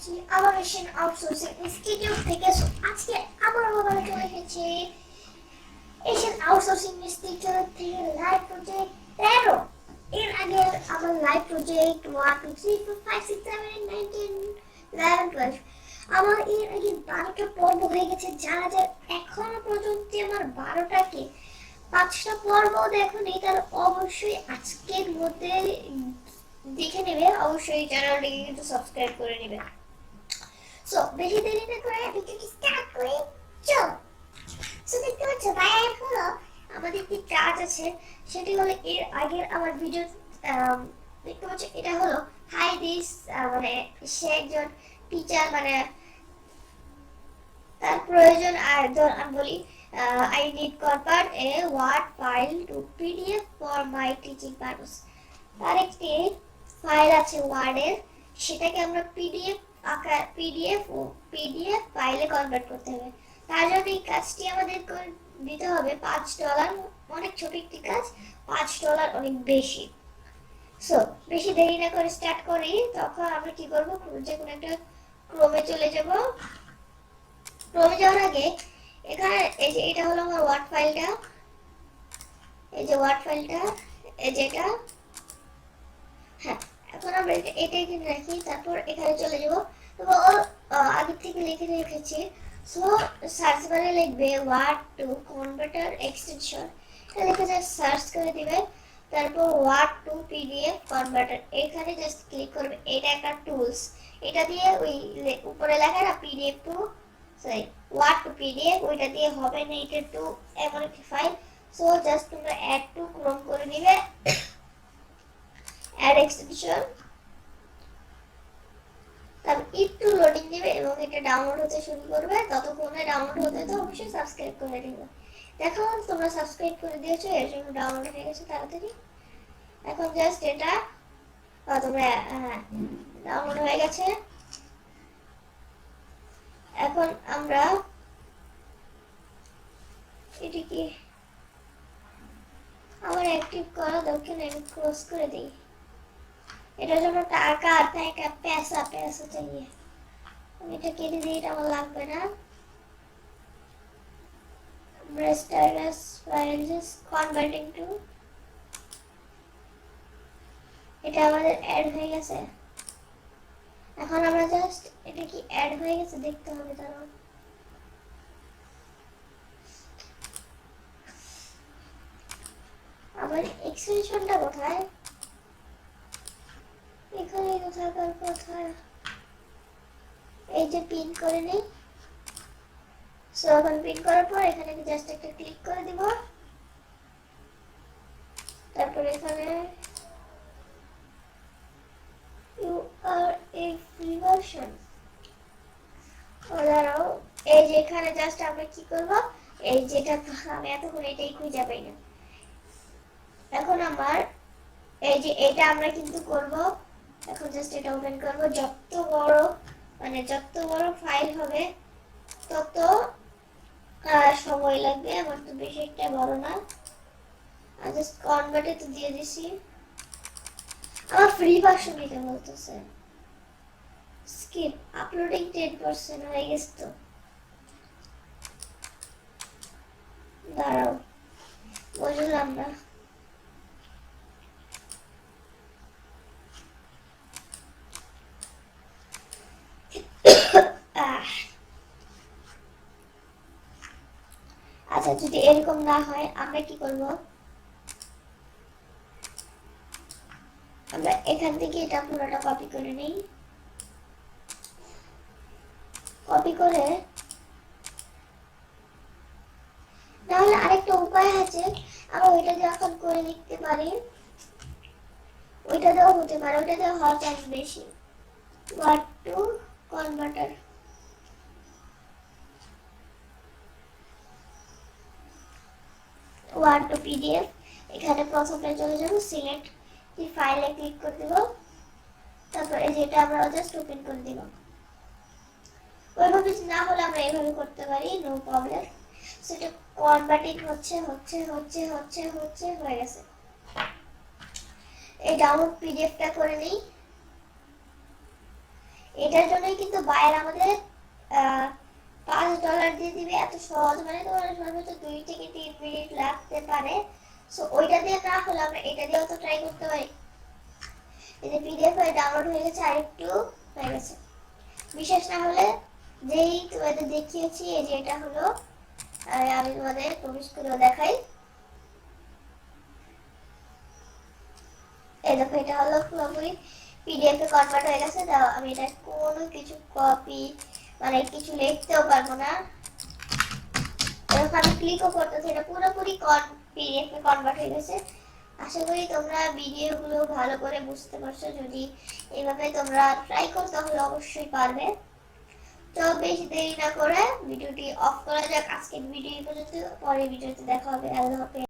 করছি আমার Asian outsourcing institute থেকে। আজকে আবার আমরা চলে এসেছি এশিয়ান আউটসোর্সিং ইনস্টিটিউট থেকে লাইভ প্রজেক্ট 13। এর আগে আমার লাইভ প্রজেক্ট 1 2 3 4 5 6 7 8 9 10 11 12 আমার এর আগে 12টা পর্ব হয়ে গেছে। যারা যারা এখনো পর্যন্ত আমার 12টাকে 5টা পর্ব দেখোনি তারা অবশ্যই আজকের মধ্যে দেখে নেবে। অবশ্যই চ্যানেলটিকে কিন্তু সাবস্ক্রাইব করে নেবে। সো বেশি দেরি না করে ভিডিওটি স্টার্ট করি, চল। সো দেখতে পাচ্ছ ভাই হলো আমাদের একটি কাজ আছে, সেটি হলো এর আগের আমার ভিডিও দেখতে পাচ্ছ। এটা হলো হাই দিস, মানে সে একজন টিচার, মানে তার প্রয়োজন একজন, আমি বলি I need convert a Word file to PDF for my teaching purpose। তার একটি ফাইল আছে ওয়ার্ডের, সেটাকে আমরা পিডিএফ আকার পিডিএফ ফাইলে কনভার্ট করতে হবে। তার জন্য এই কাজটি আমাদের দিতে হবে $5। অনেক ছোট একটি কাজ, $5 অনেক বেশি। সো বেশি দেরি না করে স্টার্ট করি। তখন আমরা কি করব, যে কোনো একটা ক্রমে চলে যাব। ক্রমে যাওয়ার আগে এখানে এই যে এটা হলো আমার ওয়ার্ড ফাইলটা, এই যে ওয়ার্ড ফাইলটা, এই যেটা, হ্যাঁ। এখন আমরা এটা এখানে রাখি, তারপর এখানে চলে যাব। তো আগে থেকে লিখে রেখেছি। সো সার্চ বারে লিখবে ওয়ার্ড টু কনভার্টার এক্সটেনশন, এটা লিখে জাস্ট সার্চ করে দিবে। তারপর ওয়ার্ড টু পিডিএফ কনভার্টার, এখানে জাস্ট ক্লিক করবে। এটা একটা টুলস, এটা দিয়ে ওই উপরে লেখা না PDF to, sorry word to PDF, ওইটা দিয়ে হবে না, এটা টু এমন একটি ফাইল। সো জাস্ট তোমরা অ্যাড টু ক্রোম করে নিবে, অ্যাড এক্সটেনশন, তারপর একটু লোডিং দিবে এবং এটা ডাউনলোড হতে শুরু করবে। ততক্ষণে ডাউনলোড হতে তো অবশ্যই সাবস্ক্রাইব করে দিবে। দেখো তোমরা সাবস্ক্রাইব করে দিয়েছো, এর জন্য ডাউনলোড হয়ে গেছে তাড়াতাড়ি। এখন জাস্ট এটা তোমরা ডাউনলোড হয়ে গেছে। এখন আমরা এটি কি আমার অ্যাক্টিভ করা দরকার, আমি ক্লোজ করে দিই। এটার জন্য টাকা আর টাকা পয়সা চাইয়ে, আমি এটা কেটে দিই, এটা আমার লাগবে না। আমরা status file just converting to, এটা আমাদের অ্যাড হয়ে গেছে। এখন আমরা জাস্ট এটা কি অ্যাড হয়ে গেছে দেখতে হবে। তারপর আমার এক্সটেনশনটা কোথায়, এখানে কোথায়, এই যে পিন করে নেই। সো এখন পিন করার পর এখানে জাস্ট একটা ক্লিক করে দিব। তারপর এখানে you are a free version, দাঁড়াও, এই যে এখানে জাস্ট আমরা কি করব, এই যেটা আমি এতক্ষণ এটাই খুঁজে পাই না। এখন আমার এই যে এটা আমরা কিন্তু করব। এখন জাস্ট এটা ওপেন করব। যত বড় ফাইল হবে তত সময় লাগবে। আমার তো বেশি একটা বড় না, আর জাস্ট কনভার্টে তো দিয়ে দিছি। আমার ফ্রি ভার্সন এটা বলতেছে স্কিপ আপলোডিং 10% হয়ে গেছে। তো দাঁড়াও, বুঝলাম না। আচ্ছা, যদি এরকম না হয় আমরা কি করব, আমরা এখান থেকে এটা পুরোটা কপি করে নিই। কপি করে তাহলে আরেকটা উপায় আছে, আমরা ওইটা দিয়ে এখন করে লিখতে পারি। ওইটা দেওয়া হতে পারে, ওইটা দেওয়া হওয়ার চান্স বেশি। Word to converter, word to PDF, এখানে প্রথমে চলে যাব, সিলেক্ট এই ফাইলে ক্লিক করে দেব। তারপর এই যেটা আমরা জাস্ট ওপেন করে দিব। ওইভাবে না হলে আমরা এইভাবে করতে পারি, নো প্রবলেম। সেটা কনভার্টিং হচ্ছে হয়ে গেছে। এই ডাউনলোড পিডিএফটা করে নিই। এটার জন্যই কিন্তু বায়ার আমাদের $5 দিয়ে দিবে, এত সহজ। মানে তোমার সর্বোচ্চ 2 থেকে 3 মিনিট লাগতে পারে। সো ওইটা দিয়ে না হলে আমরা এটা দিয়েও তো ট্রাই করতে পারি। এই যে পিডিএফ ফাইল ডাউনলোড হয়ে গেছে, আর একটু হয়ে গেছে। বিশেষ না হলে যেই তোমাদের দেখিয়েছি, এই যে এটা হলো, আমি তোমাদের প্রবেশ করেও দেখাই। এই দেখো, এটা হলো পুরোপুরি পিডিএফ এ কনভার্ট হয়ে গেছে। দাও আমি এটা কোনো কিছু কপি মানে কিছু লিখতেও পারবো না, এরকম আমি ক্লিকও করতেছি, এটা পুরোপুরি পিডিএফ এ কনভার্ট হয়ে গেছে। আশা করি তোমরা ভিডিওগুলো ভালো করে বুঝতে পারছো। যদি এইভাবে তোমরা ট্রাই করো তাহলে অবশ্যই পারবে। তো বেশি দেরি না করে ভিডিওটি অফ করা যাক। আজকের ভিডিও পর্যন্ত, পরের ভিডিওতে দেখা হবে। আল্লাহ হাফেজ।